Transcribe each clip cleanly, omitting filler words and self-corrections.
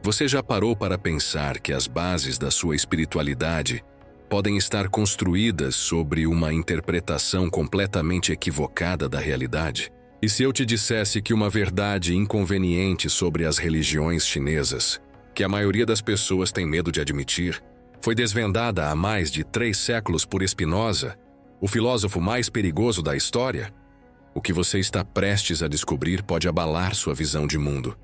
Você já parou para pensar que as bases da sua espiritualidade podem estar construídas sobre uma interpretação completamente equivocada da realidade? E se eu te dissesse que uma verdade inconveniente sobre as religiões chinesas, que a maioria das pessoas tem medo de admitir, foi desvendada há mais de 3 séculos por Spinoza, o filósofo mais perigoso da história? O que você está prestes a descobrir pode abalar sua visão de mundo,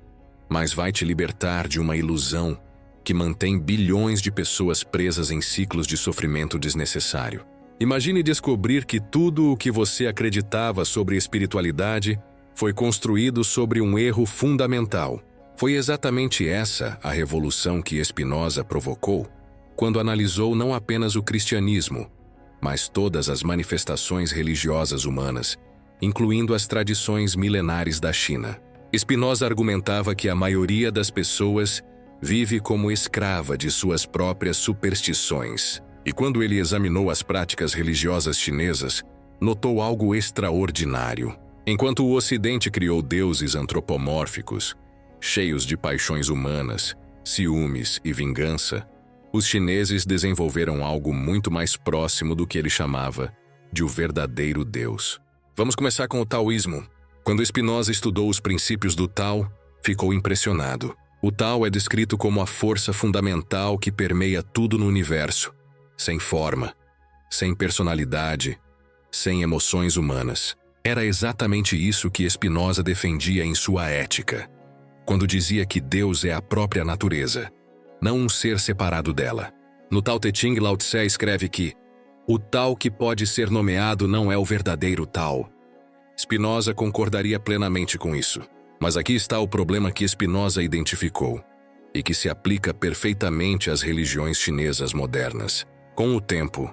mas vai te libertar de uma ilusão que mantém bilhões de pessoas presas em ciclos de sofrimento desnecessário. Imagine descobrir que tudo o que você acreditava sobre espiritualidade foi construído sobre um erro fundamental. Foi exatamente essa a revolução que Spinoza provocou quando analisou não apenas o cristianismo, mas todas as manifestações religiosas humanas, incluindo as tradições milenares da China. Spinoza argumentava que a maioria das pessoas vive como escrava de suas próprias superstições. E quando ele examinou as práticas religiosas chinesas, notou algo extraordinário. Enquanto o Ocidente criou deuses antropomórficos, cheios de paixões humanas, ciúmes e vingança, os chineses desenvolveram algo muito mais próximo do que ele chamava de o verdadeiro Deus. Vamos começar com o taoísmo. Quando Spinoza estudou os princípios do Tao, ficou impressionado. O Tao é descrito como a força fundamental que permeia tudo no universo, sem forma, sem personalidade, sem emoções humanas. Era exatamente isso que Spinoza defendia em sua ética, quando dizia que Deus é a própria natureza, não um ser separado dela. No Tao Te Ching, Lao Tse escreve que o Tao que pode ser nomeado não é o verdadeiro Tao. Spinoza concordaria plenamente com isso. Mas aqui está o problema que Spinoza identificou, e que se aplica perfeitamente às religiões chinesas modernas. Com o tempo,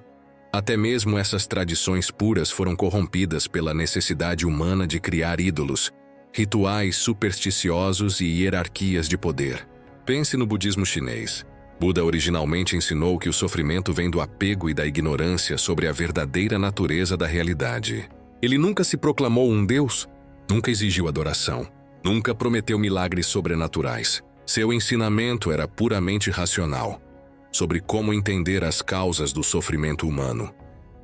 até mesmo essas tradições puras foram corrompidas pela necessidade humana de criar ídolos, rituais supersticiosos e hierarquias de poder. Pense no budismo chinês. Buda originalmente ensinou que o sofrimento vem do apego e da ignorância sobre a verdadeira natureza da realidade. Ele nunca se proclamou um deus, nunca exigiu adoração, nunca prometeu milagres sobrenaturais. Seu ensinamento era puramente racional, sobre como entender as causas do sofrimento humano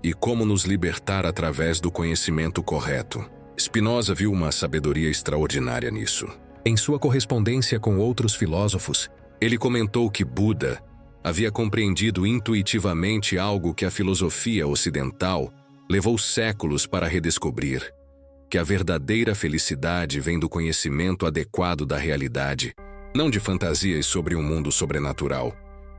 e como nos libertar através do conhecimento correto. Spinoza viu uma sabedoria extraordinária nisso. Em sua correspondência com outros filósofos, ele comentou que Buda havia compreendido intuitivamente algo que a filosofia ocidental levou séculos para redescobrir, que a verdadeira felicidade vem do conhecimento adequado da realidade, não de fantasias sobre um mundo sobrenatural.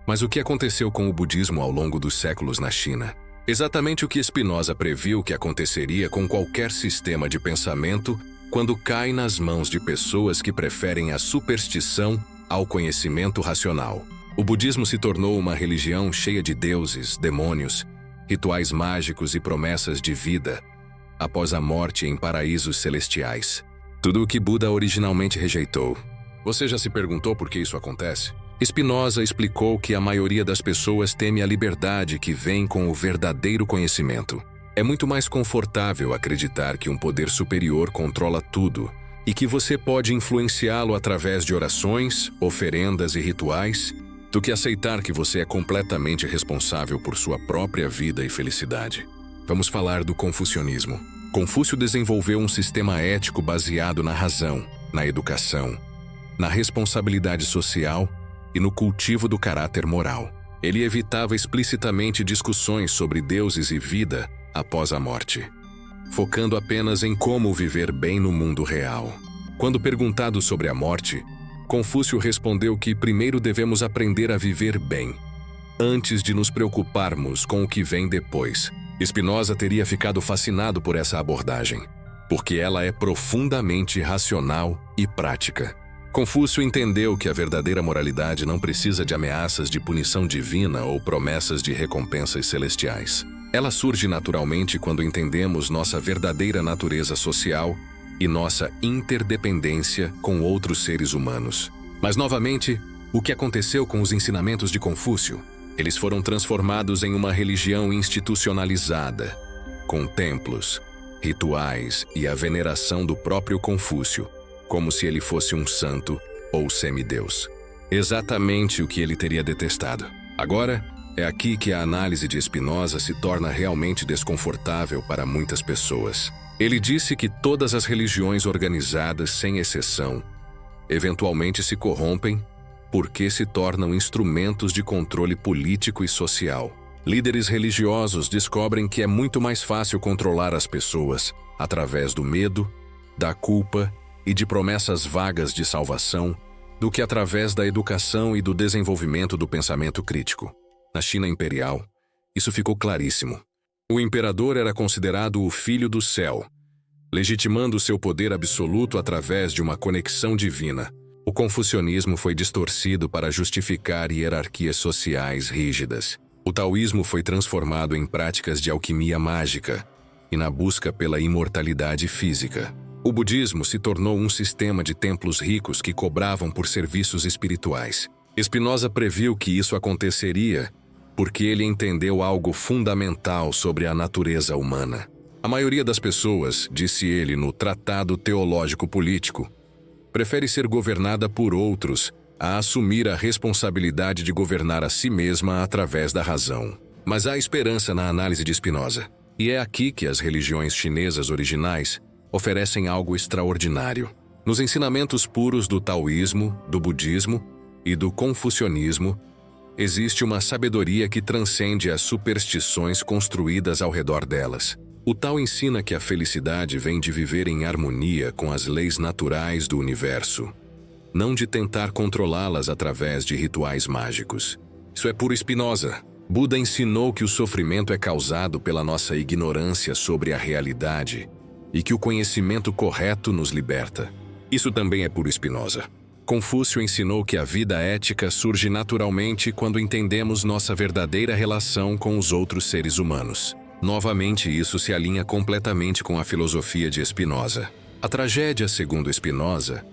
Mas o que aconteceu com o budismo ao longo dos séculos na China? Exatamente o que Spinoza previu que aconteceria com qualquer sistema de pensamento quando cai nas mãos de pessoas que preferem a superstição ao conhecimento racional. O budismo se tornou uma religião cheia de deuses, demônios, rituais mágicos e promessas de vida após a morte em paraísos celestiais. Tudo o que Buda originalmente rejeitou. Você já se perguntou por que isso acontece? Spinoza explicou que a maioria das pessoas teme a liberdade que vem com o verdadeiro conhecimento. É muito mais confortável acreditar que um poder superior controla tudo e que você pode influenciá-lo através de orações, oferendas e rituais, do que aceitar que você é completamente responsável por sua própria vida e felicidade. Vamos falar do confucionismo. Confúcio desenvolveu um sistema ético baseado na razão, na educação, na responsabilidade social e no cultivo do caráter moral. Ele evitava explicitamente discussões sobre deuses e vida após a morte, focando apenas em como viver bem no mundo real. Quando perguntado sobre a morte, Confúcio respondeu que primeiro devemos aprender a viver bem, antes de nos preocuparmos com o que vem depois. Spinoza teria ficado fascinado por essa abordagem, porque ela é profundamente racional e prática. Confúcio entendeu que a verdadeira moralidade não precisa de ameaças de punição divina ou promessas de recompensas celestiais. Ela surge naturalmente quando entendemos nossa verdadeira natureza social e nossa interdependência com outros seres humanos. Mas, novamente, o que aconteceu com os ensinamentos de Confúcio? Eles foram transformados em uma religião institucionalizada, com templos, rituais e a veneração do próprio Confúcio, como se ele fosse um santo ou semideus. Exatamente o que ele teria detestado. Agora, é aqui que a análise de Spinoza se torna realmente desconfortável para muitas pessoas. Ele disse que todas as religiões organizadas, sem exceção, eventualmente se corrompem porque se tornam instrumentos de controle político e social. Líderes religiosos descobrem que é muito mais fácil controlar as pessoas através do medo, da culpa e de promessas vagas de salvação do que através da educação e do desenvolvimento do pensamento crítico. Na China imperial, isso ficou claríssimo. O imperador era considerado o filho do céu, legitimando seu poder absoluto através de uma conexão divina. O confucionismo foi distorcido para justificar hierarquias sociais rígidas. O taoísmo foi transformado em práticas de alquimia mágica e na busca pela imortalidade física. O budismo se tornou um sistema de templos ricos que cobravam por serviços espirituais. Spinoza previu que isso aconteceria porque ele entendeu algo fundamental sobre a natureza humana. A maioria das pessoas, disse ele no Tratado Teológico Político, prefere ser governada por outros a assumir a responsabilidade de governar a si mesma através da razão. Mas há esperança na análise de Spinoza. E é aqui que as religiões chinesas originais oferecem algo extraordinário. Nos ensinamentos puros do taoísmo, do budismo e do confucionismo, existe uma sabedoria que transcende as superstições construídas ao redor delas. O Tao ensina que a felicidade vem de viver em harmonia com as leis naturais do universo, não de tentar controlá-las através de rituais mágicos. Isso é puro Spinoza. Buda ensinou que o sofrimento é causado pela nossa ignorância sobre a realidade e que o conhecimento correto nos liberta. Isso também é puro Spinoza. Confúcio ensinou que a vida ética surge naturalmente quando entendemos nossa verdadeira relação com os outros seres humanos. Novamente, isso se alinha completamente com a filosofia de Spinoza. A tragédia, segundo Spinoza,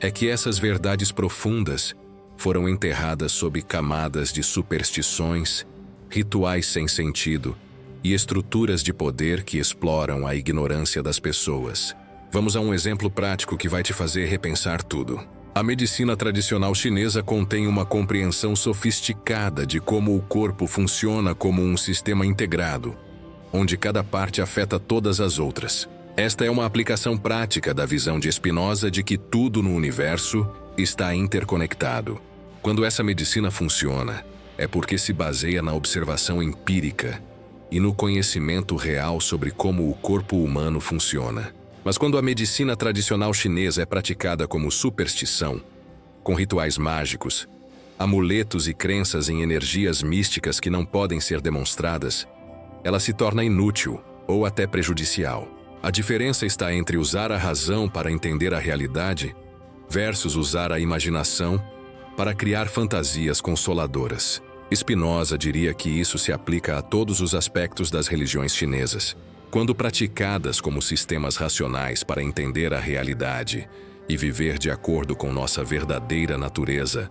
é que essas verdades profundas foram enterradas sob camadas de superstições, rituais sem sentido e estruturas de poder que exploram a ignorância das pessoas. Vamos a um exemplo prático que vai te fazer repensar tudo. A medicina tradicional chinesa contém uma compreensão sofisticada de como o corpo funciona como um sistema integrado, onde cada parte afeta todas as outras. Esta é uma aplicação prática da visão de Spinoza de que tudo no universo está interconectado. Quando essa medicina funciona, é porque se baseia na observação empírica e no conhecimento real sobre como o corpo humano funciona. Mas quando a medicina tradicional chinesa é praticada como superstição, com rituais mágicos, amuletos e crenças em energias místicas que não podem ser demonstradas, ela se torna inútil ou até prejudicial. A diferença está entre usar a razão para entender a realidade versus usar a imaginação para criar fantasias consoladoras. Spinoza diria que isso se aplica a todos os aspectos das religiões chinesas. Quando praticadas como sistemas racionais para entender a realidade e viver de acordo com nossa verdadeira natureza,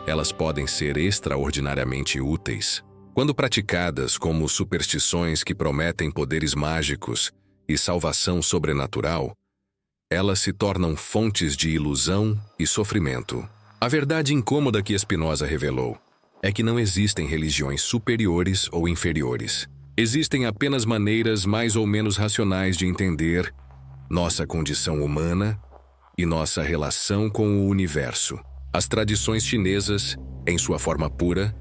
elas podem ser extraordinariamente úteis. Quando praticadas como superstições que prometem poderes mágicos e salvação sobrenatural, elas se tornam fontes de ilusão e sofrimento. A verdade incômoda que Spinoza revelou é que não existem religiões superiores ou inferiores. Existem apenas maneiras mais ou menos racionais de entender nossa condição humana e nossa relação com o universo. As tradições chinesas, em sua forma pura,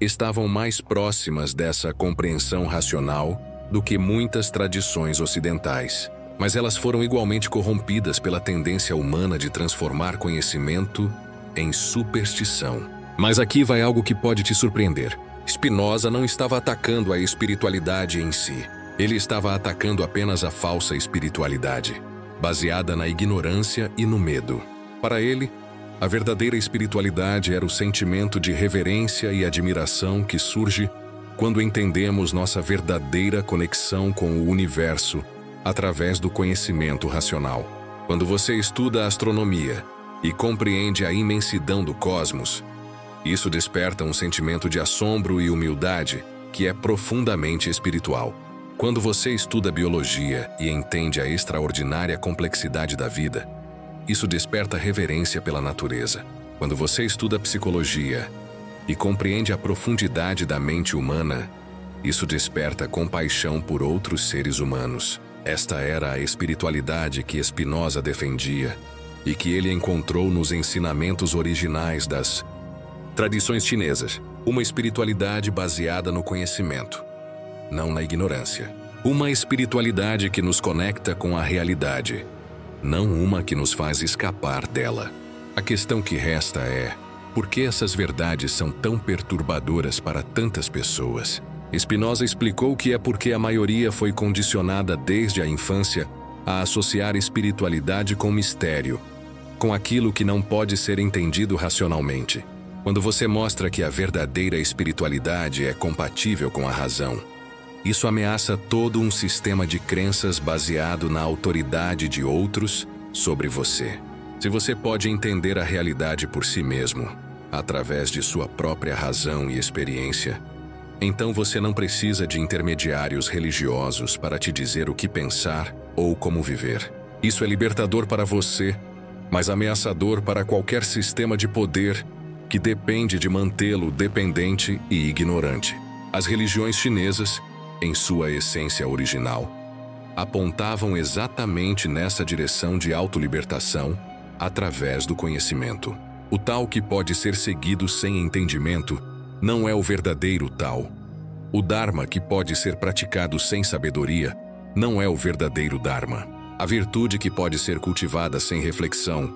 estavam mais próximas dessa compreensão racional do que muitas tradições ocidentais. Mas elas foram igualmente corrompidas pela tendência humana de transformar conhecimento em superstição. Mas aqui vai algo que pode te surpreender. Spinoza não estava atacando a espiritualidade em si. Ele estava atacando apenas a falsa espiritualidade, baseada na ignorância e no medo. Para ele, a verdadeira espiritualidade era o sentimento de reverência e admiração que surge quando entendemos nossa verdadeira conexão com o universo através do conhecimento racional. Quando você estuda a astronomia e compreende a imensidão do cosmos, isso desperta um sentimento de assombro e humildade que é profundamente espiritual. Quando você estuda biologia e entende a extraordinária complexidade da vida, isso desperta reverência pela natureza. Quando você estuda psicologia e compreende a profundidade da mente humana, isso desperta compaixão por outros seres humanos. Esta era a espiritualidade que Spinoza defendia e que ele encontrou nos ensinamentos originais das tradições chinesas. Uma espiritualidade baseada no conhecimento, não na ignorância. Uma espiritualidade que nos conecta com a realidade, não uma que nos faz escapar dela. A questão que resta é: por que essas verdades são tão perturbadoras para tantas pessoas? Spinoza explicou que é porque a maioria foi condicionada desde a infância a associar espiritualidade com mistério, com aquilo que não pode ser entendido racionalmente. Quando você mostra que a verdadeira espiritualidade é compatível com a razão, isso ameaça todo um sistema de crenças baseado na autoridade de outros sobre você. Se você pode entender a realidade por si mesmo, através de sua própria razão e experiência, então você não precisa de intermediários religiosos para te dizer o que pensar ou como viver. Isso é libertador para você, mas ameaçador para qualquer sistema de poder que depende de mantê-lo dependente e ignorante. As religiões chinesas, em sua essência original, apontavam exatamente nessa direção de autolibertação através do conhecimento. O tal que pode ser seguido sem entendimento não é o verdadeiro tal. O Dharma que pode ser praticado sem sabedoria não é o verdadeiro Dharma. A virtude que pode ser cultivada sem reflexão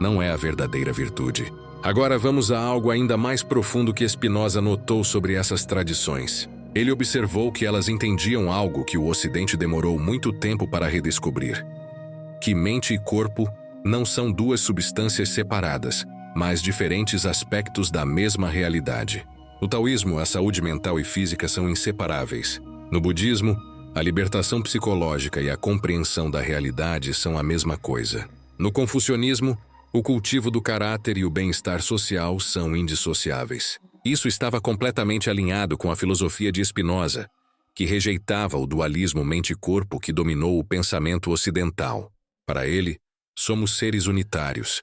não é a verdadeira virtude. Agora vamos a algo ainda mais profundo que Spinoza notou sobre essas tradições. Ele observou que elas entendiam algo que o Ocidente demorou muito tempo para redescobrir: que mente e corpo não são duas substâncias separadas, mas diferentes aspectos da mesma realidade. No taoísmo, a saúde mental e física são inseparáveis. No budismo, a libertação psicológica e a compreensão da realidade são a mesma coisa. No confucionismo, o cultivo do caráter e o bem-estar social são indissociáveis. Isso estava completamente alinhado com a filosofia de Spinoza, que rejeitava o dualismo mente-corpo que dominou o pensamento ocidental. Para ele, somos seres unitários,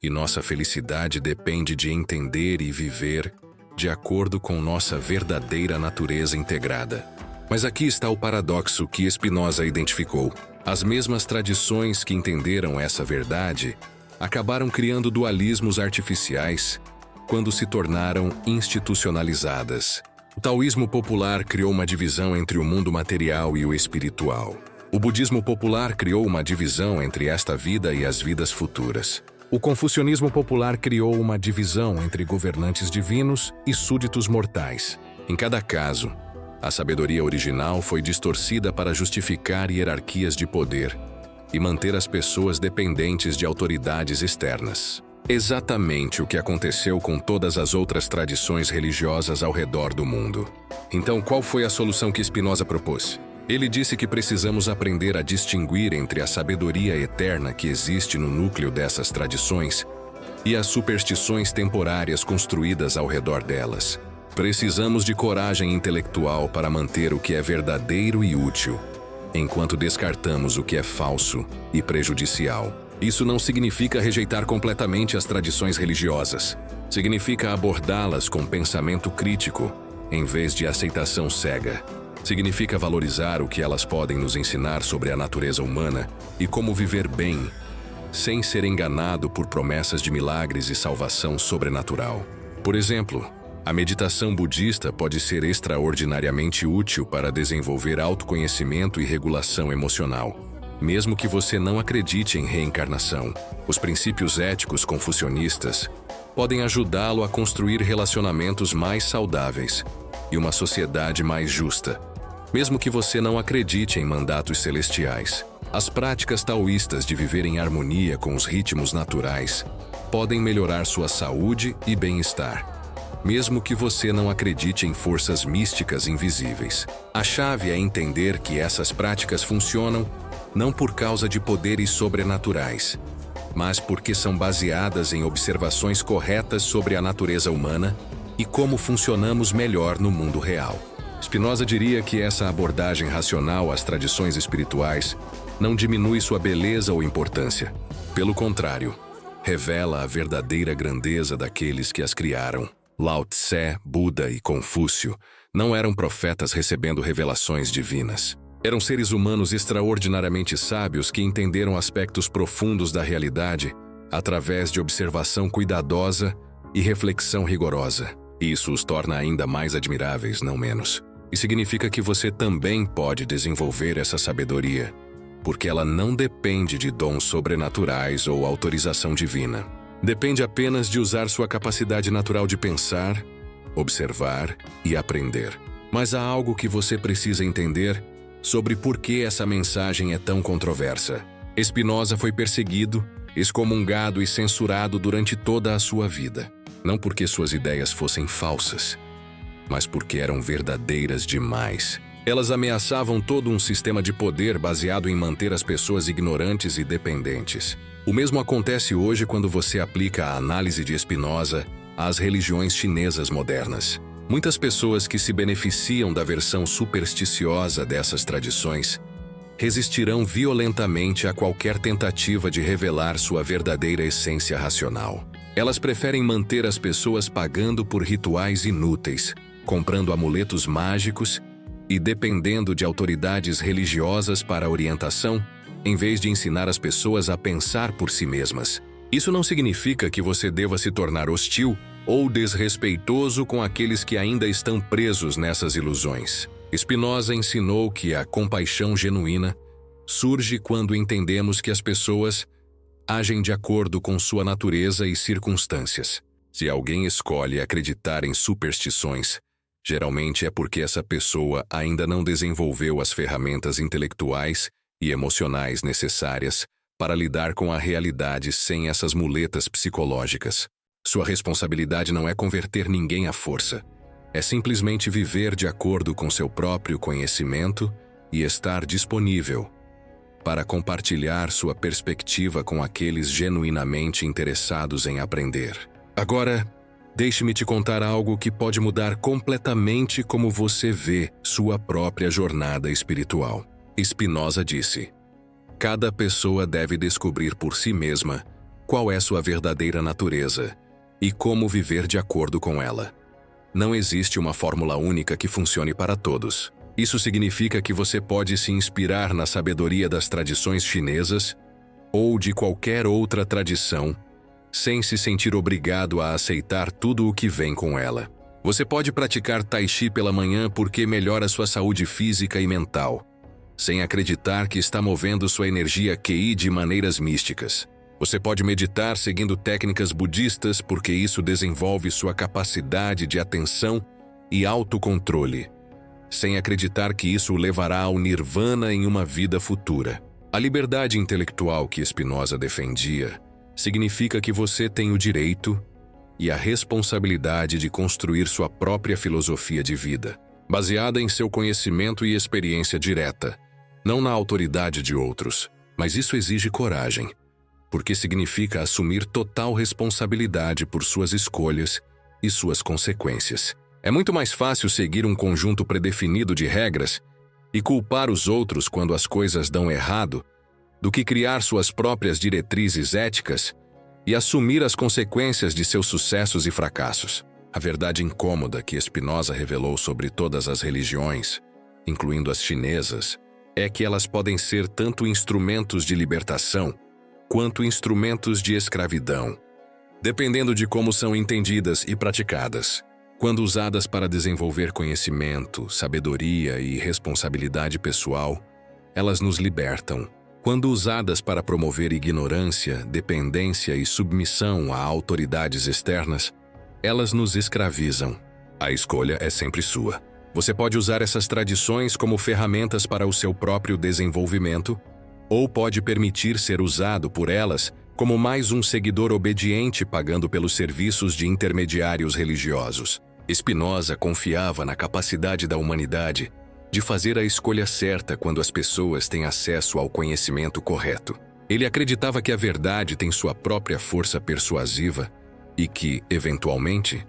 e nossa felicidade depende de entender e viver de acordo com nossa verdadeira natureza integrada. Mas aqui está o paradoxo que Spinoza identificou. As mesmas tradições que entenderam essa verdade acabaram criando dualismos artificiais quando se tornaram institucionalizadas. O taoísmo popular criou uma divisão entre o mundo material e o espiritual. O budismo popular criou uma divisão entre esta vida e as vidas futuras. O confucionismo popular criou uma divisão entre governantes divinos e súditos mortais. Em cada caso, a sabedoria original foi distorcida para justificar hierarquias de poder e manter as pessoas dependentes de autoridades externas. Exatamente o que aconteceu com todas as outras tradições religiosas ao redor do mundo. Então, qual foi a solução que Spinoza propôs? Ele disse que precisamos aprender a distinguir entre a sabedoria eterna que existe no núcleo dessas tradições e as superstições temporárias construídas ao redor delas. Precisamos de coragem intelectual para manter o que é verdadeiro e útil, enquanto descartamos o que é falso e prejudicial. Isso não significa rejeitar completamente as tradições religiosas. Significa abordá-las com pensamento crítico, em vez de aceitação cega. Significa valorizar o que elas podem nos ensinar sobre a natureza humana e como viver bem, sem ser enganado por promessas de milagres e salvação sobrenatural. Por exemplo, a meditação budista pode ser extraordinariamente útil para desenvolver autoconhecimento e regulação emocional, mesmo que você não acredite em reencarnação. Os princípios éticos confucionistas podem ajudá-lo a construir relacionamentos mais saudáveis e uma sociedade mais justa, mesmo que você não acredite em mandatos celestiais. As práticas taoístas de viver em harmonia com os ritmos naturais podem melhorar sua saúde e bem-estar, mesmo que você não acredite em forças místicas invisíveis. A chave é entender que essas práticas funcionam não por causa de poderes sobrenaturais, mas porque são baseadas em observações corretas sobre a natureza humana e como funcionamos melhor no mundo real. Spinoza diria que essa abordagem racional às tradições espirituais não diminui sua beleza ou importância. Pelo contrário, revela a verdadeira grandeza daqueles que as criaram. Lao Tse, Buda e Confúcio não eram profetas recebendo revelações divinas. Eram seres humanos extraordinariamente sábios que entenderam aspectos profundos da realidade através de observação cuidadosa e reflexão rigorosa. Isso os torna ainda mais admiráveis, não menos. E significa que você também pode desenvolver essa sabedoria, porque ela não depende de dons sobrenaturais ou autorização divina. Depende apenas de usar sua capacidade natural de pensar, observar e aprender. Mas há algo que você precisa entender sobre por que essa mensagem é tão controversa. Spinoza foi perseguido, excomungado e censurado durante toda a sua vida. Não porque suas ideias fossem falsas, mas porque eram verdadeiras demais. Elas ameaçavam todo um sistema de poder baseado em manter as pessoas ignorantes e dependentes. O mesmo acontece hoje quando você aplica a análise de Spinoza às religiões chinesas modernas. Muitas pessoas que se beneficiam da versão supersticiosa dessas tradições resistirão violentamente a qualquer tentativa de revelar sua verdadeira essência racional. Elas preferem manter as pessoas pagando por rituais inúteis, comprando amuletos mágicos e dependendo de autoridades religiosas para orientação, em vez de ensinar as pessoas a pensar por si mesmas. Isso não significa que você deva se tornar hostil ou desrespeitoso com aqueles que ainda estão presos nessas ilusões. Spinoza ensinou que a compaixão genuína surge quando entendemos que as pessoas agem de acordo com sua natureza e circunstâncias. Se alguém escolhe acreditar em superstições, geralmente é porque essa pessoa ainda não desenvolveu as ferramentas intelectuais e emocionais necessárias para lidar com a realidade sem essas muletas psicológicas. Sua responsabilidade não é converter ninguém à força. É simplesmente viver de acordo com seu próprio conhecimento e estar disponível para compartilhar sua perspectiva com aqueles genuinamente interessados em aprender. Agora, deixe-me te contar algo que pode mudar completamente como você vê sua própria jornada espiritual. Spinoza disse: cada pessoa deve descobrir por si mesma qual é sua verdadeira natureza e como viver de acordo com ela. Não existe uma fórmula única que funcione para todos. Isso significa que você pode se inspirar na sabedoria das tradições chinesas ou de qualquer outra tradição, sem se sentir obrigado a aceitar tudo o que vem com ela. Você pode praticar Tai Chi pela manhã porque melhora sua saúde física e mental, sem acreditar que está movendo sua energia QI de maneiras místicas. Você pode meditar seguindo técnicas budistas porque isso desenvolve sua capacidade de atenção e autocontrole, sem acreditar que isso o levará ao nirvana em uma vida futura. A liberdade intelectual que Spinoza defendia significa que você tem o direito e a responsabilidade de construir sua própria filosofia de vida, baseada em seu conhecimento e experiência direta, não na autoridade de outros. Mas isso exige coragem, porque significa assumir total responsabilidade por suas escolhas e suas consequências. É muito mais fácil seguir um conjunto predefinido de regras e culpar os outros quando as coisas dão errado, do que criar suas próprias diretrizes éticas e assumir as consequências de seus sucessos e fracassos. A verdade incômoda que Spinoza revelou sobre todas as religiões, incluindo as chinesas, é que elas podem ser tanto instrumentos de libertação quanto instrumentos de escravidão, dependendo de como são entendidas e praticadas. Quando usadas para desenvolver conhecimento, sabedoria e responsabilidade pessoal, elas nos libertam. Quando usadas para promover ignorância, dependência e submissão a autoridades externas, elas nos escravizam. A escolha é sempre sua. Você pode usar essas tradições como ferramentas para o seu próprio desenvolvimento, ou pode permitir ser usado por elas como mais um seguidor obediente pagando pelos serviços de intermediários religiosos. Spinoza confiava na capacidade da humanidade de fazer a escolha certa quando as pessoas têm acesso ao conhecimento correto. Ele acreditava que a verdade tem sua própria força persuasiva e que, eventualmente,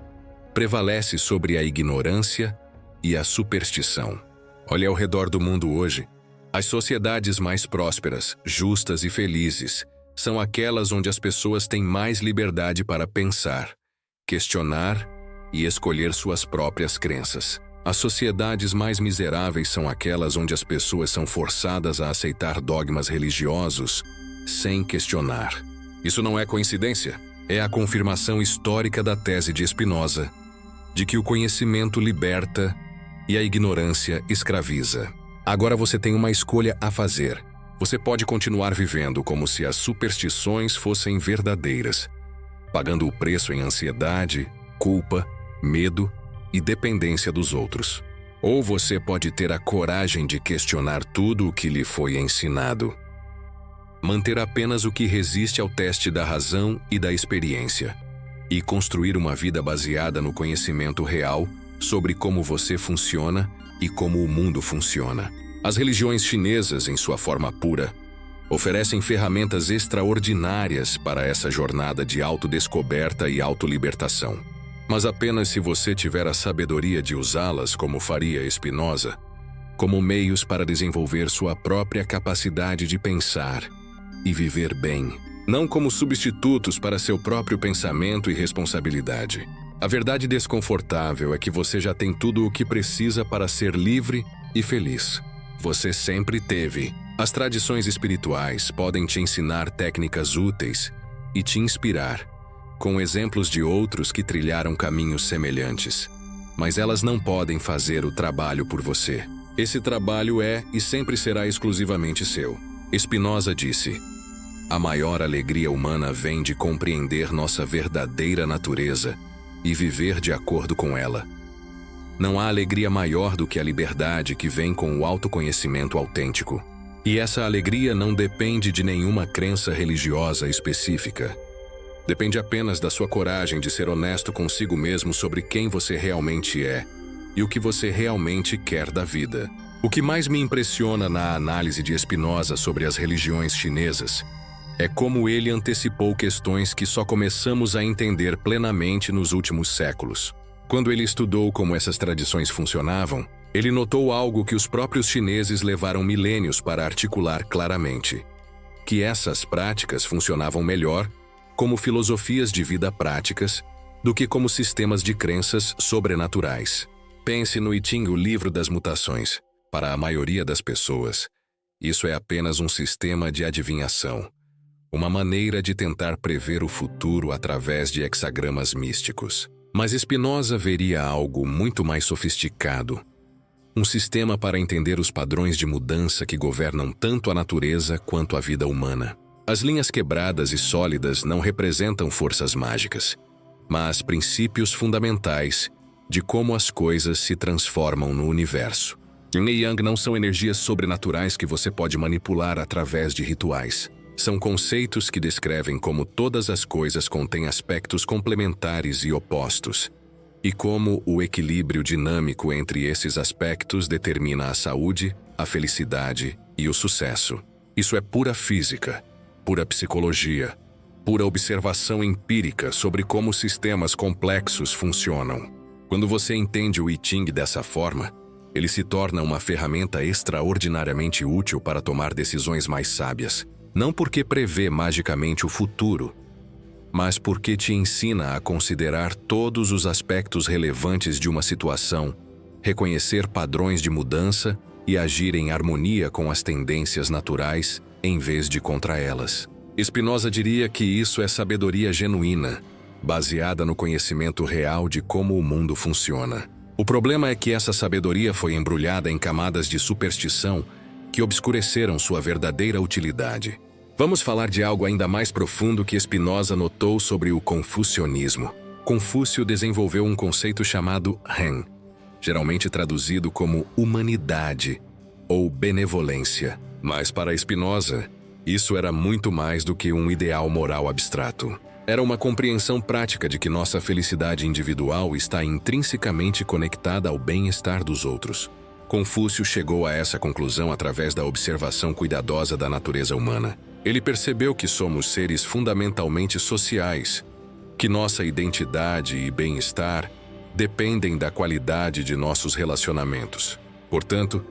prevalece sobre a ignorância e a superstição. Olhe ao redor do mundo hoje. As sociedades mais prósperas, justas e felizes são aquelas onde as pessoas têm mais liberdade para pensar, questionar e escolher suas próprias crenças. As sociedades mais miseráveis são aquelas onde as pessoas são forçadas a aceitar dogmas religiosos sem questionar. Isso não é coincidência, é a confirmação histórica da tese de Spinoza, de que o conhecimento liberta e a ignorância escraviza. Agora você tem uma escolha a fazer. Você pode continuar vivendo como se as superstições fossem verdadeiras, pagando o preço em ansiedade, culpa, medo e dependência dos outros. Ou você pode ter a coragem de questionar tudo o que lhe foi ensinado. Manter apenas o que resiste ao teste da razão e da experiência. E construir uma vida baseada no conhecimento real sobre como você funciona e como o mundo funciona. As religiões chinesas, em sua forma pura, oferecem ferramentas extraordinárias para essa jornada de autodescoberta e autolibertação. Mas apenas se você tiver a sabedoria de usá-las, como faria Spinoza, como meios para desenvolver sua própria capacidade de pensar e viver bem, não como substitutos para seu próprio pensamento e responsabilidade. A verdade desconfortável é que você já tem tudo o que precisa para ser livre e feliz. Você sempre teve. As tradições espirituais podem te ensinar técnicas úteis e te inspirar, com exemplos de outros que trilharam caminhos semelhantes. Mas elas não podem fazer o trabalho por você. Esse trabalho é e sempre será exclusivamente seu. Spinoza disse: a maior alegria humana vem de compreender nossa verdadeira natureza e viver de acordo com ela. Não há alegria maior do que a liberdade que vem com o autoconhecimento autêntico. E essa alegria não depende de nenhuma crença religiosa específica. Depende apenas da sua coragem de ser honesto consigo mesmo sobre quem você realmente é e o que você realmente quer da vida. O que mais me impressiona na análise de Spinoza sobre as religiões chinesas é como ele antecipou questões que só começamos a entender plenamente nos últimos séculos. Quando ele estudou como essas tradições funcionavam, ele notou algo que os próprios chineses levaram milênios para articular claramente: que essas práticas funcionavam melhor como filosofias de vida práticas do que como sistemas de crenças sobrenaturais. Pense no I Ching, o livro das mutações. Para a maioria das pessoas, isso é apenas um sistema de adivinhação, uma maneira de tentar prever o futuro através de hexagramas místicos. Mas Spinoza veria algo muito mais sofisticado, um sistema para entender os padrões de mudança que governam tanto a natureza quanto a vida humana. As linhas quebradas e sólidas não representam forças mágicas, mas princípios fundamentais de como as coisas se transformam no universo. Yin e Yang não são energias sobrenaturais que você pode manipular através de rituais. São conceitos que descrevem como todas as coisas contêm aspectos complementares e opostos, e como o equilíbrio dinâmico entre esses aspectos determina a saúde, a felicidade e o sucesso. Isso é pura física, pura psicologia, pura observação empírica sobre como sistemas complexos funcionam. Quando você entende o I Ching dessa forma, ele se torna uma ferramenta extraordinariamente útil para tomar decisões mais sábias. Não porque prevê magicamente o futuro, mas porque te ensina a considerar todos os aspectos relevantes de uma situação, reconhecer padrões de mudança e agir em harmonia com as tendências naturais em vez de contra elas. Spinoza diria que isso é sabedoria genuína, baseada no conhecimento real de como o mundo funciona. O problema é que essa sabedoria foi embrulhada em camadas de superstição que obscureceram sua verdadeira utilidade. Vamos falar de algo ainda mais profundo que Spinoza notou sobre o confucionismo. Confúcio desenvolveu um conceito chamado Ren, geralmente traduzido como humanidade ou benevolência. Mas para Spinoza, isso era muito mais do que um ideal moral abstrato. Era uma compreensão prática de que nossa felicidade individual está intrinsecamente conectada ao bem-estar dos outros. Confúcio chegou a essa conclusão através da observação cuidadosa da natureza humana. Ele percebeu que somos seres fundamentalmente sociais, que nossa identidade e bem-estar dependem da qualidade de nossos relacionamentos. Portanto,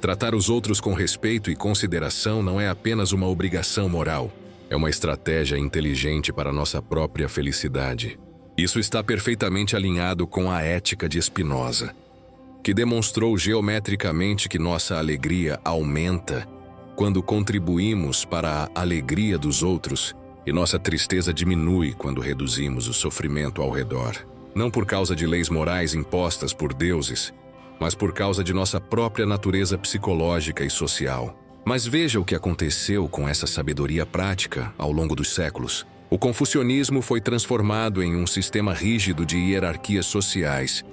tratar os outros com respeito e consideração não é apenas uma obrigação moral, É uma estratégia inteligente para nossa própria felicidade. Isso está perfeitamente alinhado com a ética de Spinoza, que demonstrou geometricamente que nossa alegria aumenta quando contribuímos para a alegria dos outros e nossa tristeza diminui quando reduzimos o sofrimento ao redor. Não por causa de leis morais impostas por deuses, mas por causa de nossa própria natureza psicológica e social. Mas veja o que aconteceu com essa sabedoria prática ao longo dos séculos. O confucionismo foi transformado em um sistema rígido de hierarquias sociais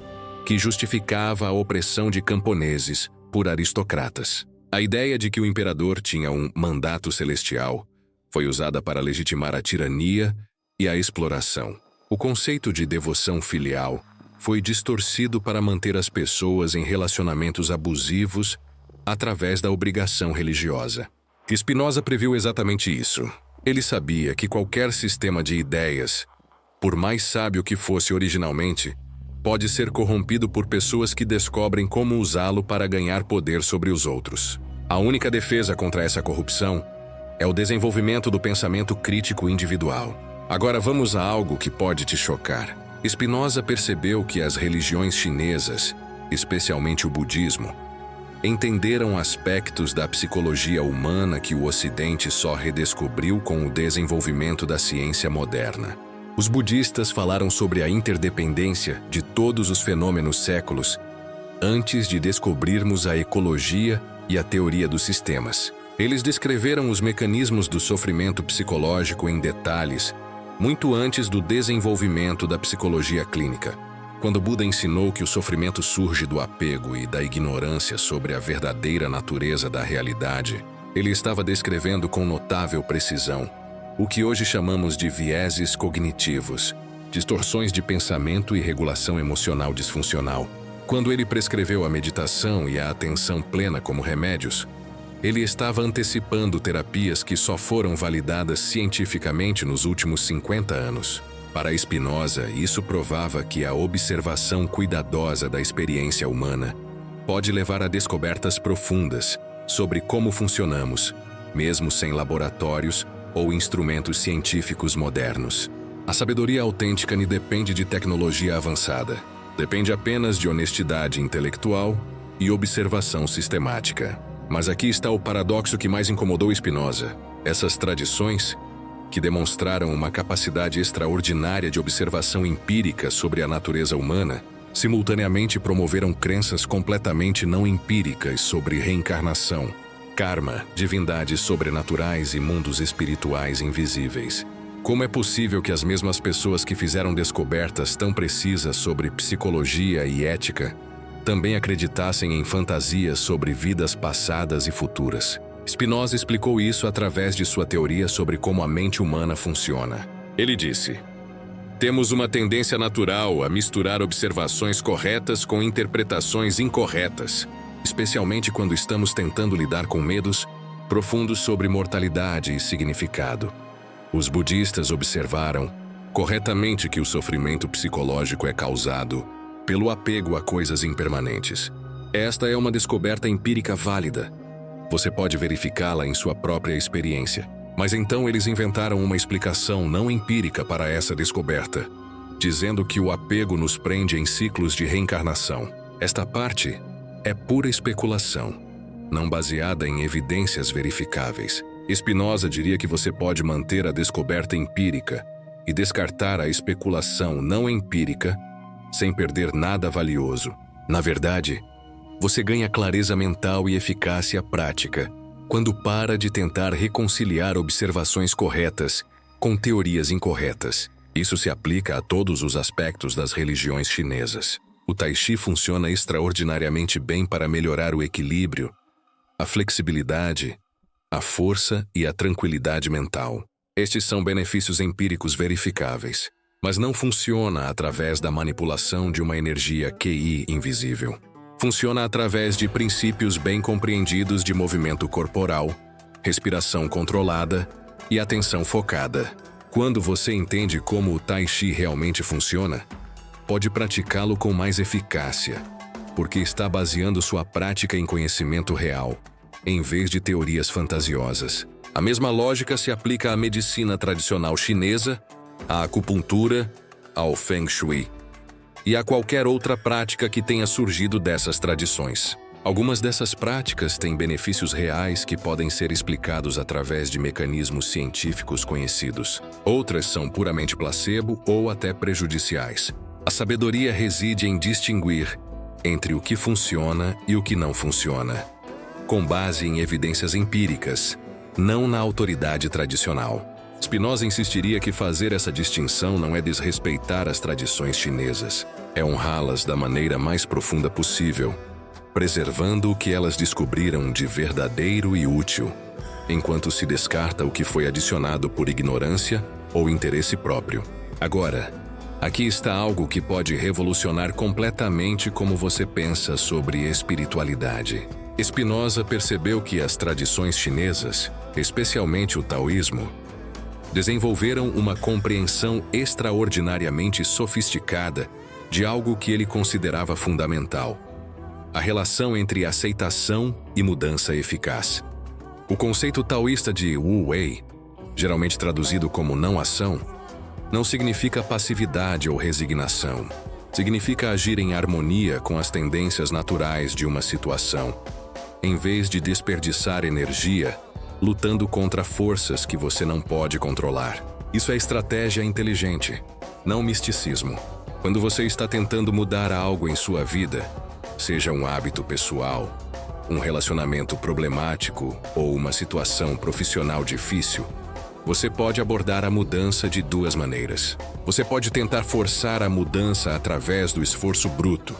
que justificava a opressão de camponeses por aristocratas. A ideia de que o imperador tinha um mandato celestial foi usada para legitimar a tirania e a exploração. O conceito de devoção filial foi distorcido para manter as pessoas em relacionamentos abusivos através da obrigação religiosa. Spinoza previu exatamente isso. Ele sabia que qualquer sistema de ideias, por mais sábio que fosse originalmente, pode ser corrompido por pessoas que descobrem como usá-lo para ganhar poder sobre os outros. A única defesa contra essa corrupção é o desenvolvimento do pensamento crítico individual. Agora vamos a algo que pode te chocar. Spinoza percebeu que as religiões chinesas, especialmente o budismo, entenderam aspectos da psicologia humana que o Ocidente só redescobriu com o desenvolvimento da ciência moderna. Os budistas falaram sobre a interdependência de todos os fenômenos séculos antes de descobrirmos a ecologia e a teoria dos sistemas. Eles descreveram os mecanismos do sofrimento psicológico em detalhes, muito antes do desenvolvimento da psicologia clínica. Quando Buda ensinou que o sofrimento surge do apego e da ignorância sobre a verdadeira natureza da realidade, ele estava descrevendo com notável precisão o que hoje chamamos de vieses cognitivos, distorções de pensamento e regulação emocional disfuncional. Quando ele prescreveu a meditação e a atenção plena como remédios, ele estava antecipando terapias que só foram validadas cientificamente nos últimos 50 anos. Para Spinoza, isso provava que a observação cuidadosa da experiência humana pode levar a descobertas profundas sobre como funcionamos, mesmo sem laboratórios ou instrumentos científicos modernos. A sabedoria autêntica não depende de tecnologia avançada. Depende apenas de honestidade intelectual e observação sistemática. Mas aqui está o paradoxo que mais incomodou Spinoza. Essas tradições, que demonstraram uma capacidade extraordinária de observação empírica sobre a natureza humana, simultaneamente promoveram crenças completamente não empíricas sobre reencarnação, karma, divindades sobrenaturais e mundos espirituais invisíveis. Como é possível que as mesmas pessoas que fizeram descobertas tão precisas sobre psicologia e ética também acreditassem em fantasias sobre vidas passadas e futuras? Spinoza explicou isso através de sua teoria sobre como a mente humana funciona. Ele disse: temos uma tendência natural a misturar observações corretas com interpretações incorretas, especialmente quando estamos tentando lidar com medos profundos sobre mortalidade e significado. Os budistas observaram corretamente que o sofrimento psicológico é causado pelo apego a coisas impermanentes. Esta é uma descoberta empírica válida. Você pode verificá-la em sua própria experiência. Mas então eles inventaram uma explicação não empírica para essa descoberta, dizendo que o apego nos prende em ciclos de reencarnação. Esta parte é pura especulação, não baseada em evidências verificáveis. Spinoza diria que você pode manter a descoberta empírica e descartar a especulação não empírica sem perder nada valioso. Na verdade, você ganha clareza mental e eficácia prática quando para de tentar reconciliar observações corretas com teorias incorretas. Isso se aplica a todos os aspectos das religiões chinesas. O Tai Chi funciona extraordinariamente bem para melhorar o equilíbrio, a flexibilidade, a força e a tranquilidade mental. Estes são benefícios empíricos verificáveis, mas não funciona através da manipulação de uma energia QI invisível. Funciona através de princípios bem compreendidos de movimento corporal, respiração controlada e atenção focada. Quando você entende como o Tai Chi realmente funciona, pode praticá-lo com mais eficácia, porque está baseando sua prática em conhecimento real, em vez de teorias fantasiosas. A mesma lógica se aplica à medicina tradicional chinesa, à acupuntura, ao Feng Shui e a qualquer outra prática que tenha surgido dessas tradições. Algumas dessas práticas têm benefícios reais que podem ser explicados através de mecanismos científicos conhecidos. Outras são puramente placebo ou até prejudiciais. A sabedoria reside em distinguir entre o que funciona e o que não funciona, com base em evidências empíricas, não na autoridade tradicional. Spinoza insistiria que fazer essa distinção não é desrespeitar as tradições chinesas, é honrá-las da maneira mais profunda possível, preservando o que elas descobriram de verdadeiro e útil, enquanto se descarta o que foi adicionado por ignorância ou interesse próprio. Agora, aqui está algo que pode revolucionar completamente como você pensa sobre espiritualidade. Spinoza percebeu que as tradições chinesas, especialmente o taoísmo, desenvolveram uma compreensão extraordinariamente sofisticada de algo que ele considerava fundamental: a relação entre aceitação e mudança eficaz. O conceito taoísta de Wu Wei, geralmente traduzido como não-ação, não significa passividade ou resignação. Significa agir em harmonia com as tendências naturais de uma situação, em vez de desperdiçar energia lutando contra forças que você não pode controlar. Isso é estratégia inteligente, não misticismo. Quando você está tentando mudar algo em sua vida, seja um hábito pessoal, um relacionamento problemático ou uma situação profissional difícil, você pode abordar a mudança de duas maneiras. Você pode tentar forçar a mudança através do esforço bruto,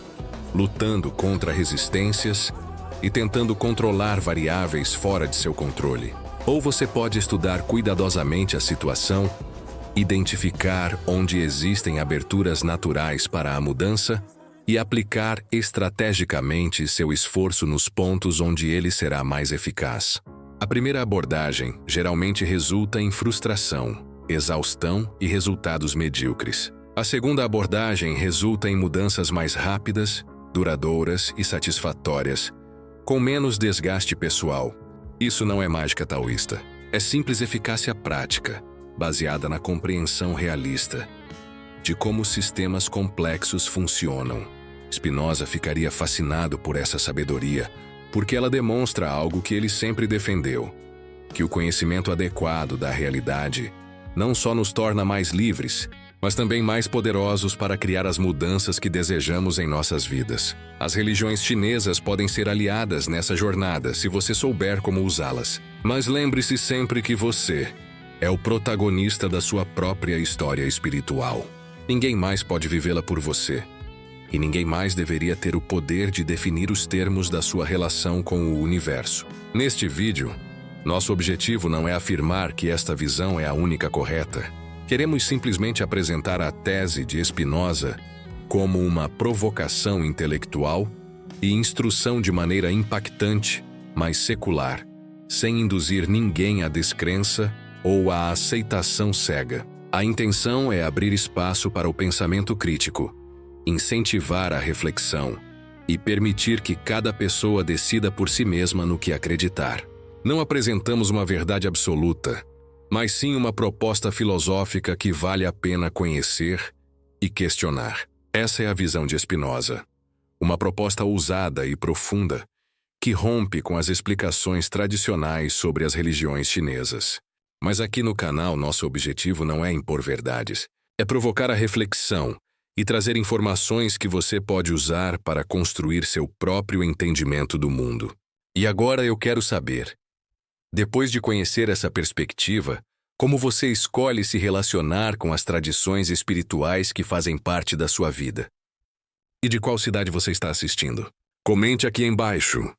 lutando contra resistências e tentando controlar variáveis fora de seu controle. Ou você pode estudar cuidadosamente a situação, identificar onde existem aberturas naturais para a mudança e aplicar estrategicamente seu esforço nos pontos onde ele será mais eficaz. A primeira abordagem geralmente resulta em frustração, exaustão e resultados medíocres. A segunda abordagem resulta em mudanças mais rápidas, duradouras e satisfatórias, com menos desgaste pessoal. Isso não é mágica taoísta. É simples eficácia prática, baseada na compreensão realista de como sistemas complexos funcionam. Spinoza ficaria fascinado por essa sabedoria, porque ela demonstra algo que ele sempre defendeu: que o conhecimento adequado da realidade não só nos torna mais livres, mas também mais poderosos para criar as mudanças que desejamos em nossas vidas. As religiões chinesas podem ser aliadas nessa jornada se você souber como usá-las. Mas lembre-se sempre que você é o protagonista da sua própria história espiritual. Ninguém mais pode vivê-la por você. E ninguém mais deveria ter o poder de definir os termos da sua relação com o universo. Neste vídeo, nosso objetivo não é afirmar que esta visão é a única correta. Queremos simplesmente apresentar a tese de Spinoza como uma provocação intelectual e instrução de maneira impactante, mas secular, sem induzir ninguém à descrença ou à aceitação cega. A intenção é abrir espaço para o pensamento crítico, incentivar a reflexão e permitir que cada pessoa decida por si mesma no que acreditar. Não apresentamos uma verdade absoluta, mas sim uma proposta filosófica que vale a pena conhecer e questionar. Essa é a visão de Spinoza. Uma proposta ousada e profunda que rompe com as explicações tradicionais sobre as religiões chinesas. Mas aqui no canal nosso objetivo não é impor verdades, é provocar a reflexão e trazer informações que você pode usar para construir seu próprio entendimento do mundo. E agora eu quero saber, depois de conhecer essa perspectiva, como você escolhe se relacionar com as tradições espirituais que fazem parte da sua vida? E de qual cidade você está assistindo? Comente aqui embaixo.